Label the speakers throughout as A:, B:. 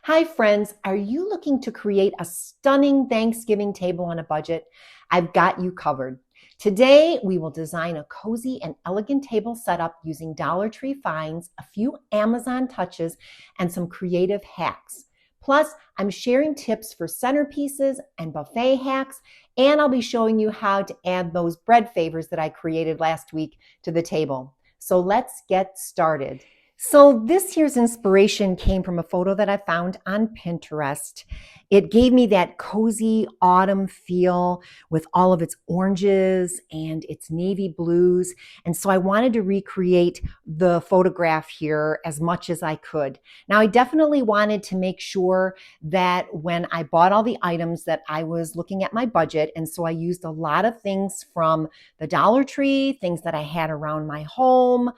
A: Hi friends, are you looking to create a stunning Thanksgiving table on a budget? I've got you covered. Today, we will design a cozy and elegant table setup using Dollar Tree finds, a few Amazon touches, and some creative hacks. Plus, I'm sharing tips for centerpieces and buffet hacks, and I'll be showing you how to add those bread favors that I created last week to the table. So let's get started. So this year's inspiration came from a photo that I found on Pinterest. It gave me that cozy autumn feel with all of its oranges and its navy blues. And so I wanted to recreate the photograph here as much as I could. Now, I definitely wanted to make sure that when I bought all the items that I was looking at my budget. And so I used a lot of things from the Dollar Tree, things that I had around my home,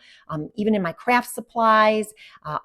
A: even in my craft supplies.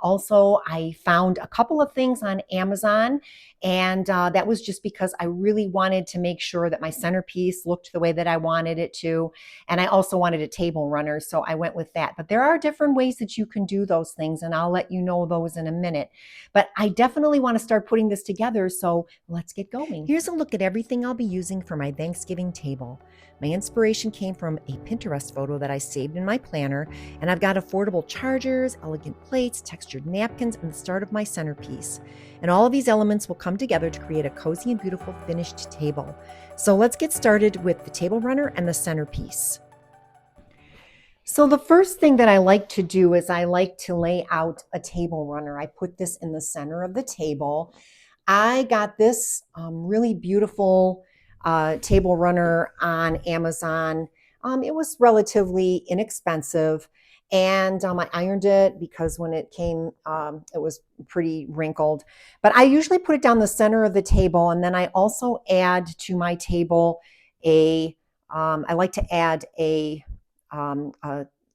A: Also, I found a couple of things on Amazon, and that was just because I really wanted to make sure that my centerpiece looked the way that I wanted it to. And I also wanted a table runner, so I went with that. But there are different ways that you can do those things, and I'll let you know those in a minute. But I definitely want to start putting this together, so let's get going. Here's a look at everything I'll be using for my Thanksgiving table. My inspiration came from a Pinterest photo that I saved in my planner, and I've got affordable chargers, elegant plates, textured napkins, and the start of my centerpiece. And all of these elements will come together to create a cozy and beautiful finished table. So let's get started with the table runner and the centerpiece. So the first thing that I like to do is I like to lay out a table runner. I put this in the center of the table. I got this really beautiful table runner on Amazon. It was relatively inexpensive, and I ironed it because when it came, it was pretty wrinkled. But I usually put it down the center of the table, and then I also add to my table I like to add a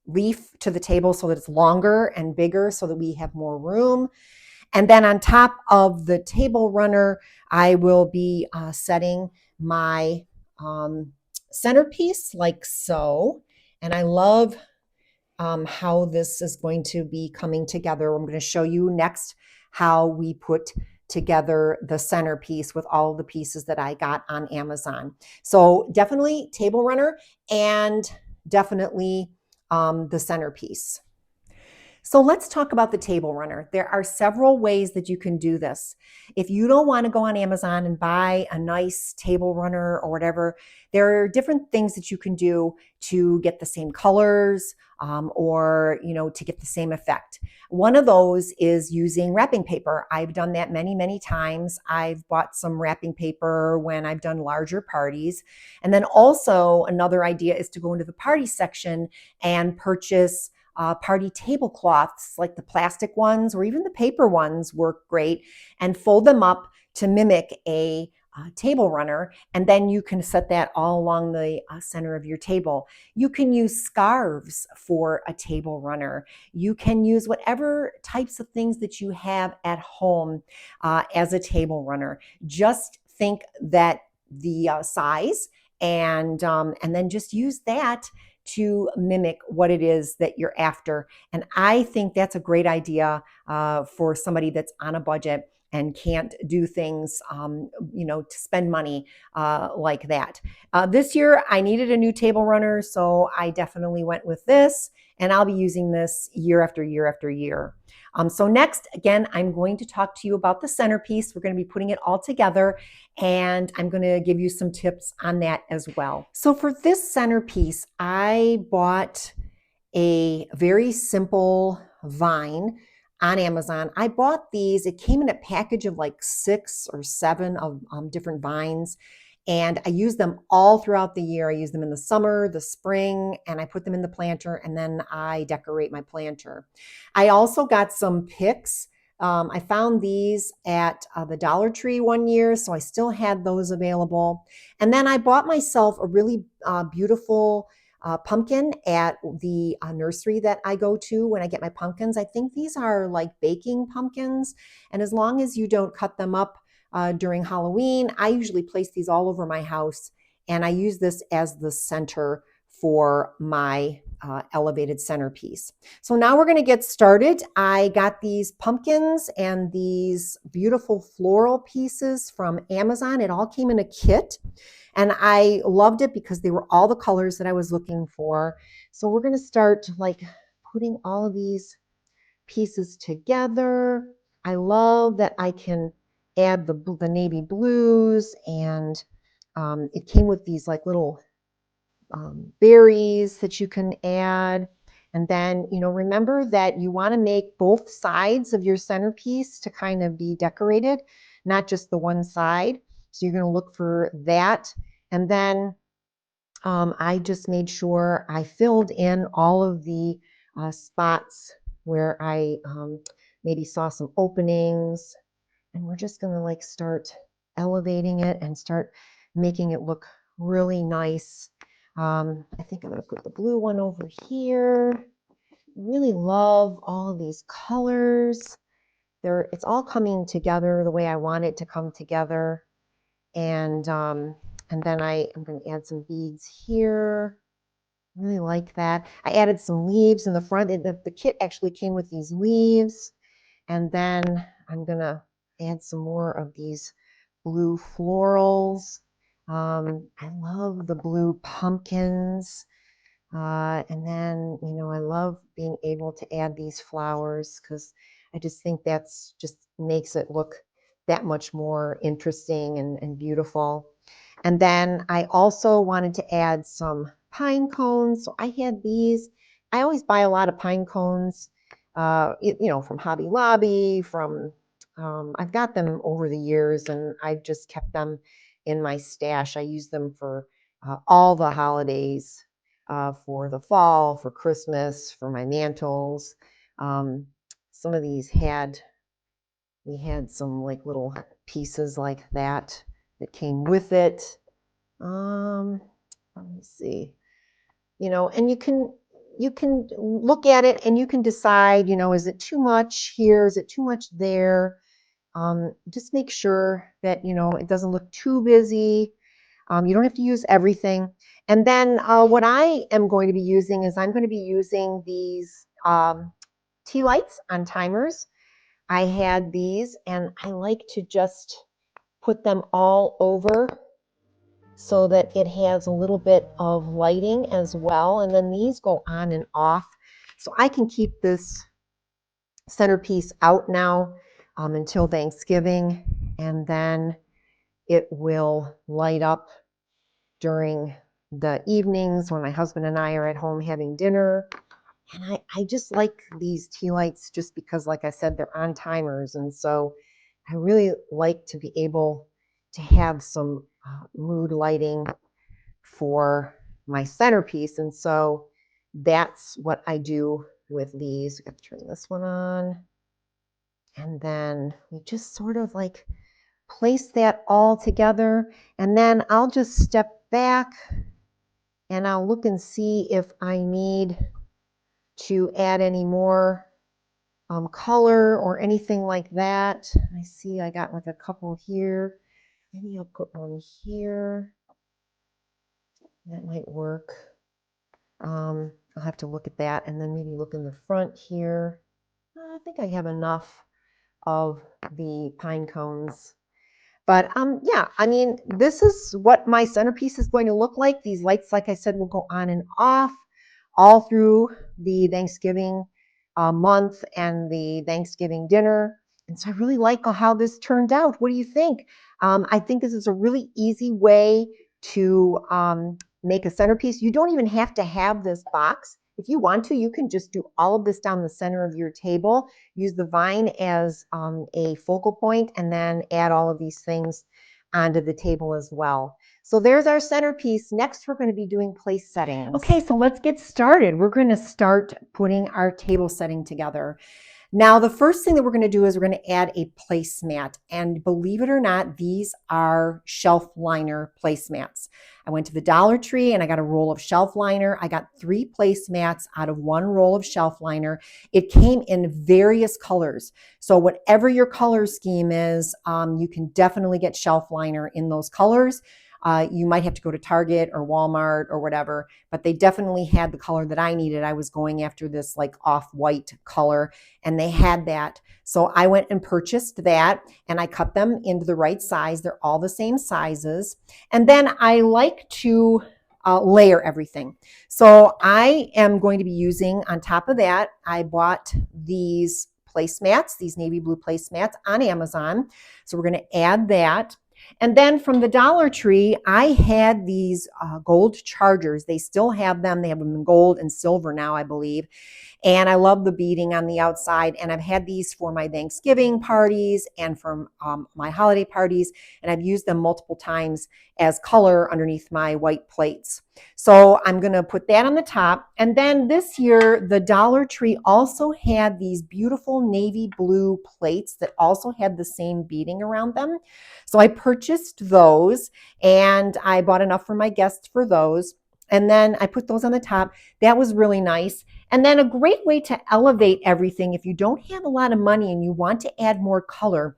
A: leaf to the table so that it's longer and bigger so that we have more room. And then on top of the table runner, I will be setting my centerpiece like so. And I love how this is going to be coming together. I'm going to show you next how we put together the centerpiece with all the pieces that I got on Amazon. So definitely table runner and definitely the centerpiece. So let's talk about the table runner. There are several ways that you can do this. If you don't want to go on Amazon and buy a nice table runner or whatever, there are different things that you can do to get the same colors or to get the same effect. One of those is using wrapping paper. I've done that many, many times. I've bought some wrapping paper when I've done larger parties. And then also another idea is to go into the party section and purchase party tablecloths, like the plastic ones or even the paper ones work great, and fold them up to mimic a table runner. And then you can set that all along the center of your table. You can use scarves for a table runner. You can use whatever types of things that you have at home as a table runner. Just think that the size and then just use that to mimic what it is that you're after. And I think that's a great idea for somebody that's on a budget and can't do things, to spend money like that. This year, I needed a new table runner, so I definitely went with this, and I'll be using this year after year after year. So next, again, I'm going to talk to you about the centerpiece. We're going to be putting it all together, and I'm going to give you some tips on that as well. So for this centerpiece, I bought a very simple vine on Amazon. I bought these. It came in a package of like 6 or 7 of different vines. And I use them all throughout the year. I use them in the summer, the spring, and I put them in the planter, and then I decorate my planter. I also got some picks. I found these at the Dollar Tree one year, so I still had those available. And then I bought myself a really beautiful pumpkin at the nursery that I go to when I get my pumpkins. I think these are like baking pumpkins, and as long as you don't cut them up during Halloween, I usually place these all over my house, and I use this as the center for my elevated centerpiece. So now we're going to get started. I got these pumpkins and these beautiful floral pieces from Amazon. It all came in a kit, and I loved it because they were all the colors that I was looking for. So we're going to start like putting all of these pieces together. I love that I can add the navy blues, and it came with these like little berries that you can add. And then, remember that you want to make both sides of your centerpiece to kind of be decorated, not just the one side. So you're going to look for that. And then I just made sure I filled in all of the spots where I maybe saw some openings. And we're just going to like start elevating it and start making it look really nice. I think I'm going to put the blue one over here. Really love all of these colors. It's all coming together the way I want it to come together. And then I'm going to add some beads here. Really like that. I added some leaves in the front. The kit actually came with these leaves. And then I'm going to add some more of these blue florals. I love the blue pumpkins. And then, I love being able to add these flowers because I just think that's just makes it look that much more interesting and beautiful. And then I also wanted to add some pine cones. So I had these. I always buy a lot of pine cones, from Hobby Lobby, I've got them over the years, and I've just kept them in my stash. I use them for all the holidays, for the fall, for Christmas, for my mantles. Some of these we had some like little pieces like that came with it. Let me see. And you can look at it and you can decide, is it too much here? Is it too much there? Just make sure that, it doesn't look too busy. You don't have to use everything. And then what I am going to be using is I'm going to be using these tea lights on timers. I had these, and I like to just put them all over so that it has a little bit of lighting as well. And then these go on and off. So I can keep this centerpiece out now until Thanksgiving, and then it will light up during the evenings when my husband and I are at home having dinner. And I just like these tea lights just because, like I said, they're on timers. And so I really like to be able to have some mood lighting for my centerpiece. And so that's what I do with these. I have to turn this one on. And then we just sort of like place that all together. And then I'll just step back and I'll look and see if I need to add any more color or anything like that. I see I got like a couple here. Maybe I'll put one here. That might work. I'll have to look at that and then maybe look in the front here. I think I have enough of the pine cones. But yeah, I mean, this is what my centerpiece is going to look like. These lights, like I said, will go on and off all through the Thanksgiving month and the Thanksgiving dinner. And so I really like how this turned out. What do you think? I think this is a really easy way to make a centerpiece. You don't even have to have this box. If you want to, you can just do all of this down the center of your table, use the vine as a focal point, and then add all of these things onto the table as well. So there's our centerpiece. Next, we're going to be doing place settings. Okay, so let's get started. We're going to start putting our table setting together. Now, the first thing that we're going to do is we're going to add a placemat. And believe it or not, these are shelf liner placemats. I went to the Dollar Tree and I got a roll of shelf liner. I got 3 placemats out of 1 roll of shelf liner. It came in various colors. So whatever your color scheme is, you can definitely get shelf liner in those colors. You might have to go to Target or Walmart or whatever, but they definitely had the color that I needed. I was going after this like off-white color, and they had that. So I went and purchased that, and I cut them into the right size. They're all the same sizes. And then I like to layer everything. So I am going to be using, on top of that, I bought these placemats, these navy blue placemats on Amazon. So we're going to add that. And then from the Dollar Tree, I had these gold chargers. They still have them. They have them in gold and silver now, I believe. And I love the beading on the outside. And I've had these for my Thanksgiving parties and for my holiday parties. And I've used them multiple times as color underneath my white plates. So I'm going to put that on the top. And then this year, the Dollar Tree also had these beautiful navy blue plates that also had the same beading around them. So I purchased those, and I bought enough for my guests for those. And then I put those on the top. That was really nice. And then a great way to elevate everything, if you don't have a lot of money and you want to add more color,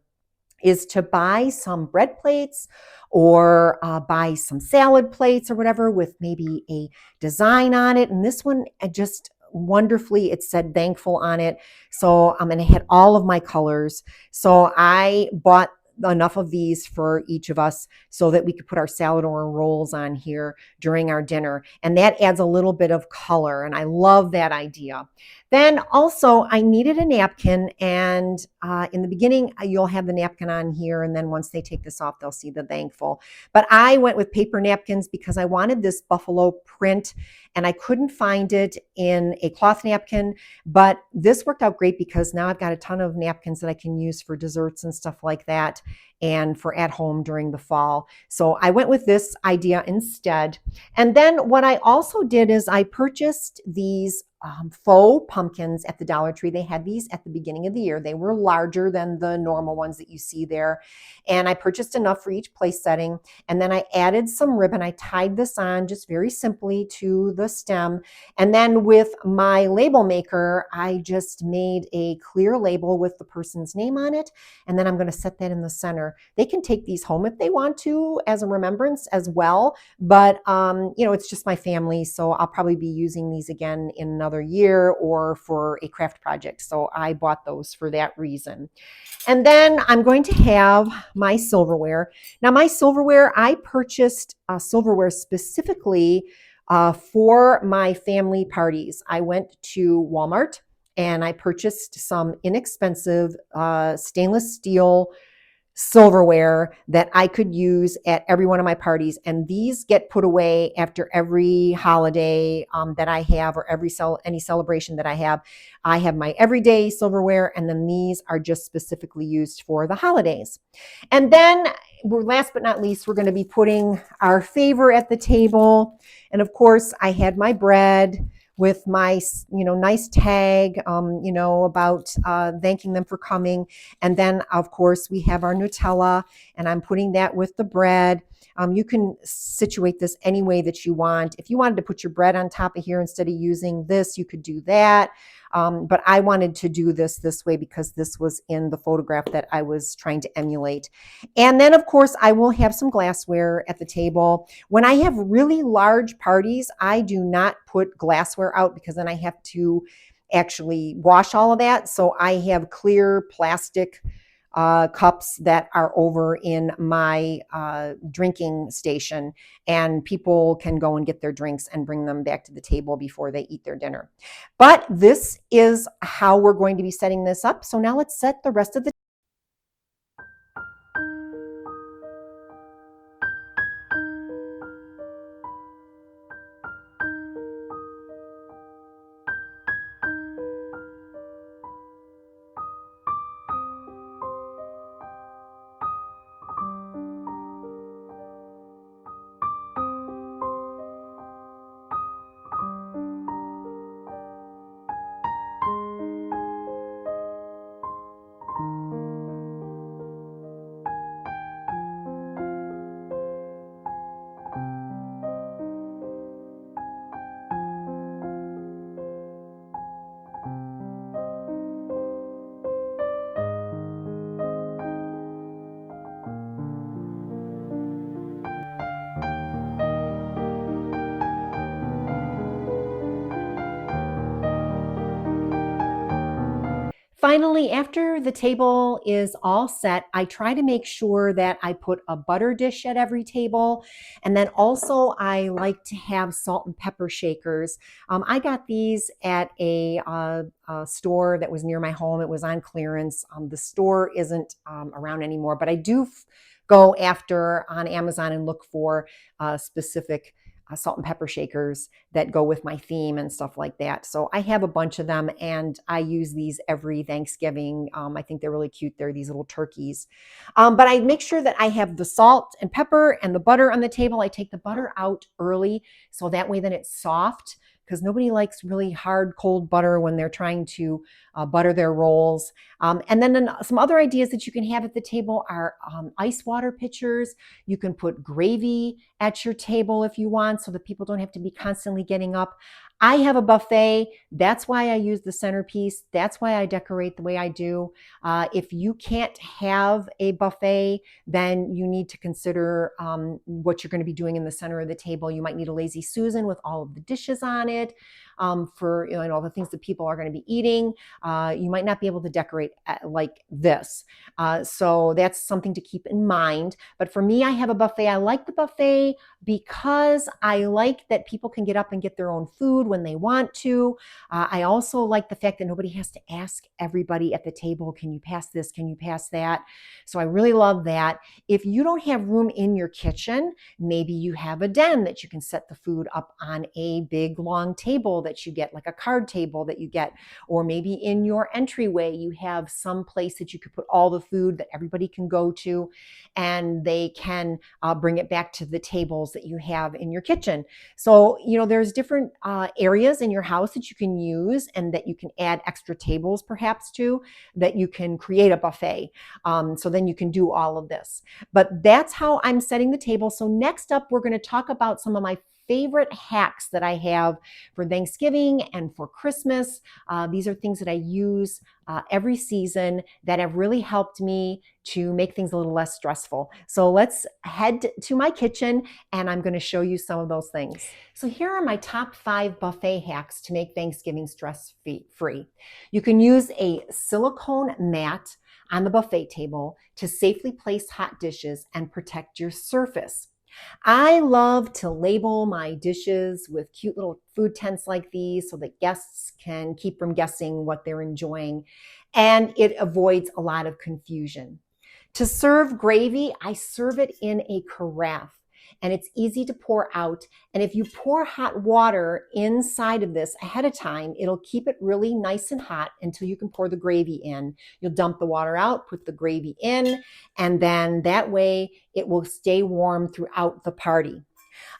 A: is to buy some bread plates or buy some salad plates or whatever with maybe a design on it. And this one just wonderfully, it said thankful on it. So I'm going to hit all of my colors. So I bought enough of these for each of us so that we could put our salad or rolls on here during our dinner. And that adds a little bit of color. And I love that idea. Then also I needed a napkin, and in the beginning, you'll have the napkin on here. And then once they take this off, they'll see the thankful. But I went with paper napkins because I wanted this buffalo print, and I couldn't find it in a cloth napkin. But this worked out great because now I've got a ton of napkins that I can use for desserts and stuff like that, and for at home during the fall. So I went with this idea instead. And then what I also did is I purchased these faux pumpkins at the Dollar Tree. They had these at the beginning of the year. They were larger than the normal ones that you see there. And I purchased enough for each place setting. And then I added some ribbon. I tied this on just very simply to the stem. And then with my label maker, I just made a clear label with the person's name on it. And then I'm going to set that in the center. They can take these home if they want to as a remembrance as well. But, it's just my family. So I'll probably be using these again in another year or for a craft project. So I bought those for that reason. And then I'm going to have my silverware. Now my silverware, I purchased silverware specifically for my family parties. I went to Walmart and I purchased some inexpensive stainless steel silverware that I could use at every one of my parties. And these get put away after every holiday that I have, or any celebration that I have. I have my everyday silverware, and then these are just specifically used for the holidays. And then last but not least, we're going to be putting our favor at the table. And of course, I had my bread with my, nice tag, about thanking them for coming. And then, of course, we have our Nutella, and I'm putting that with the bread. You can situate this any way that you want. If you wanted to put your bread on top of here instead of using this, you could do that. But I wanted to do this way because this was in the photograph that I was trying to emulate. And then, of course, I will have some glassware at the table. When I have really large parties, I do not put glassware out because then I have to actually wash all of that. So I have clear plastic cups that are over in my drinking station, and people can go and get their drinks and bring them back to the table before they eat their dinner. But this is how we're going to be setting this up. So now let's set the rest of the finally, after the table is all set, I try to make sure that I put a butter dish at every table. And then also I like to have salt and pepper shakers. I got these at a store that was near my home. It was on clearance. The store isn't around anymore, but I do go after on Amazon and look for specific salt and pepper shakers that go with my theme and stuff like that. So I have a bunch of them and I use these every Thanksgiving. I think they're really cute. They're these little turkeys. But I make sure that I have the salt and pepper and the butter on the table. I take the butter out early so that way then it's soft, because nobody likes really hard, cold butter when they're trying to butter their rolls. And then some other ideas that you can have at the table are ice water pitchers. You can put gravy at your table if you want, so that people don't have to be constantly getting up. I have a buffet. That's why I use the centerpiece. That's why I decorate the way I do. If you can't have a buffet, then you need to consider what you're going to be doing in the center of the table. You might need a lazy Susan with all of the dishes on it for all the things that people are going to be eating. You might not be able to decorate like this. So that's something to keep in mind. But for me, I have a buffet. I like the buffet because I like that people can get up and get their own food when they want to. I also like the fact that nobody has to ask everybody at the table, can you pass this? Can you pass that? So I really love that. If you don't have room in your kitchen, maybe you have a den that you can set the food up on a big long table that you get, like a card table that you get, or maybe in your entryway you have some place that you could put all the food that everybody can go to, and they can bring it back to the tables that you have in your kitchen. So there's different areas in your house that you can use and that you can add extra tables perhaps to, that you can create a buffet. So then you can do all of this. But that's how I'm setting the table. So next up, we're going to talk about some of my favorite hacks that I have for Thanksgiving and for Christmas. These are things that I use every season that have really helped me to make things a little less stressful. So let's head to my kitchen and I'm going to show you some of those things. So here are my top 5 buffet hacks to make Thanksgiving stress-free. You can use a silicone mat on the buffet table to safely place hot dishes and protect your surface. I love to label my dishes with cute little food tents like these so that guests can keep from guessing what they're enjoying, and it avoids a lot of confusion. To serve gravy, I serve it in a carafe, and it's easy to pour out. And if you pour hot water inside of this ahead of time, it'll keep it really nice and hot until you can pour the gravy in. You'll dump the water out, put the gravy in, and then that way it will stay warm throughout the party.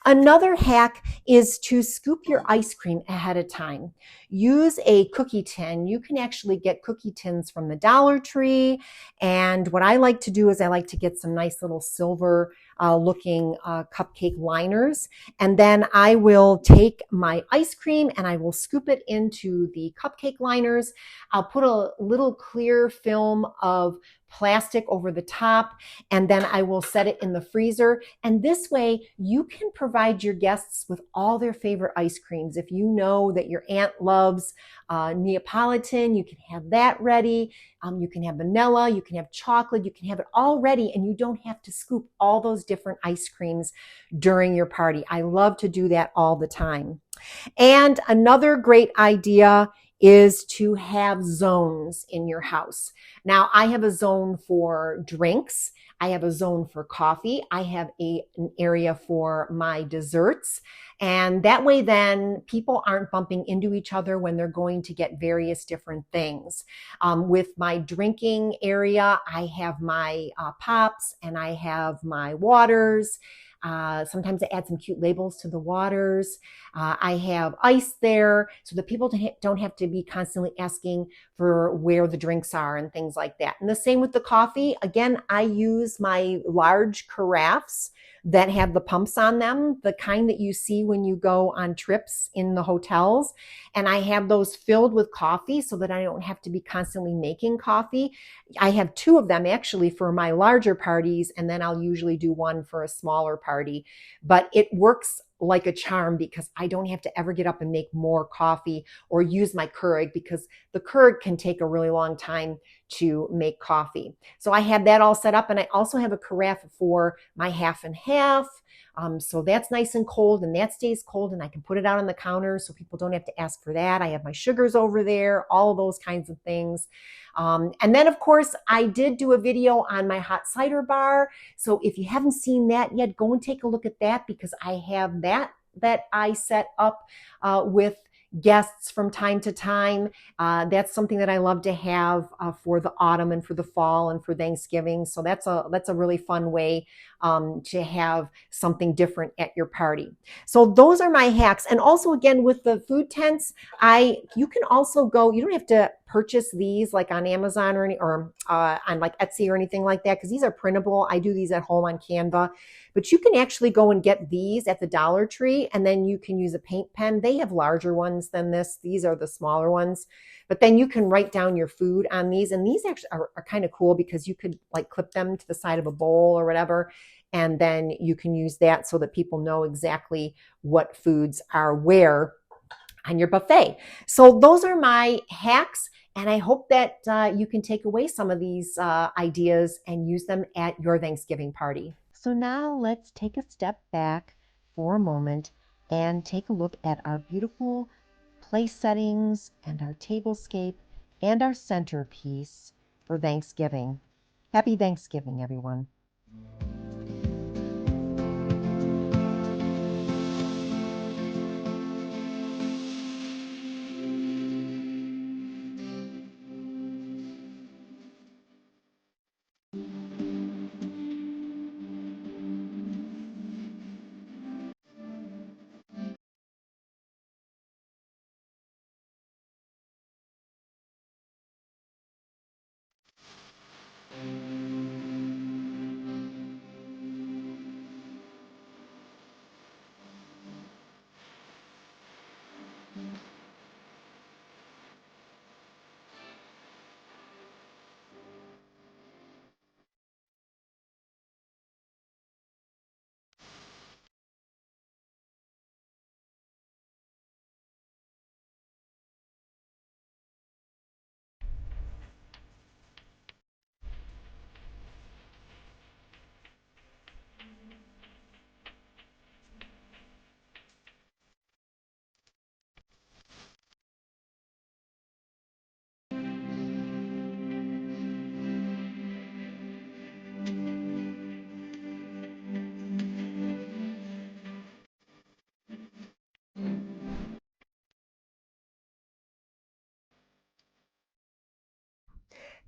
A: Another hack is to scoop your ice cream ahead of time. Use a cookie tin. You can actually get cookie tins from the Dollar Tree. And what I like to do is I like to get some nice little silver looking cupcake liners. And then I will take my ice cream and I will scoop it into the cupcake liners. I'll put a little clear film of plastic over the top, and then I will set it in the freezer. And this way you can provide your guests with all their favorite ice creams. If you know that your aunt loves Neapolitan, you can have that ready. You can have vanilla, you can have chocolate, you can have it all ready, and you don't have to scoop all those different ice creams during your party. I love to do that all the time. And another great idea is to have zones in your house. Now, I have a zone for drinks. I have a zone for coffee. I have an area for my desserts. And that way then people aren't bumping into each other when they're going to get various different things. With my drinking area, I have my pops and I have my waters. Sometimes I add some cute labels to the waters. I have ice there so that people don't have to be constantly asking for where the drinks are and things like that. And the same with the coffee. Again, I use my large carafes that have the pumps on them, the kind that you see when you go on trips in the hotels. And I have those filled with coffee so that I don't have to be constantly making coffee. I have 2 of them actually for my larger parties, and then I'll usually do one for a smaller party. But it works like a charm because I don't have to ever get up and make more coffee or use my Keurig because the Keurig can take a really long time to make coffee. So I have that all set up, and I also have a carafe for my half and half. So that's nice and cold, and that stays cold, and I can put it out on the counter so people don't have to ask for that. I have my sugars over there, all of those kinds of things. And then, of course, I did do a video on my hot cider bar. So if you haven't seen that yet, go and take a look at that because I have that I set up with guests from time to time. That's something that I love to have for the autumn and for the fall and for Thanksgiving. So that's a really fun way to have something different at your party. So those are my hacks. And also again, with the food tents, you can also go, you don't have to purchase these like on Amazon or on like Etsy or anything like that, because these are printable. I do these at home on Canva, but you can actually go and get these at the Dollar Tree, and then you can use a paint pen. They have larger ones than this. These are the smaller ones, but then you can write down your food on these. And these actually are kind of cool because you could like clip them to the side of a bowl or whatever. And then you can use that so that people know exactly what foods are where on your buffet. So those are my hacks. And I hope that you can take away some of these ideas and use them at your Thanksgiving party. So now let's take a step back for a moment and take a look at our beautiful place settings and our tablescape and our centerpiece for Thanksgiving. Happy Thanksgiving, everyone.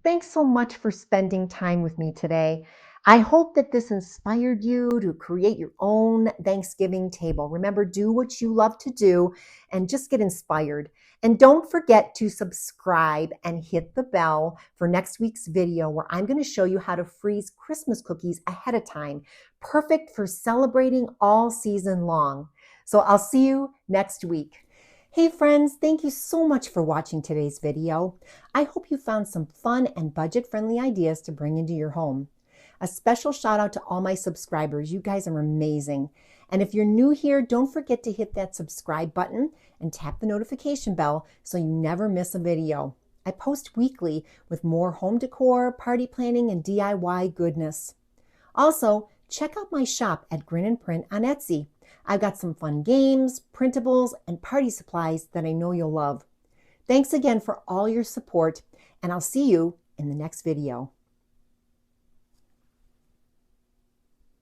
A: Thanks so much for spending time with me today. I hope that this inspired you to create your own Thanksgiving table. Remember, do what you love to do and just get inspired. And don't forget to subscribe and hit the bell for next week's video where I'm going to show you how to freeze Christmas cookies ahead of time. Perfect for celebrating all season long. So I'll see you next week. Hey friends, thank you so much for watching today's video. I hope you found some fun and budget-friendly ideas to bring into your home. A special shout out to all my subscribers. You guys are amazing. And if you're new here, don't forget to hit that subscribe button and tap the notification bell so you never miss a video. I post weekly with more home decor, party planning, and DIY goodness. Also, check out my shop at Grin and Print on Etsy. I've got some fun games, printables, and party supplies that I know you'll love. Thanks again for all your support, and I'll see you in the next video.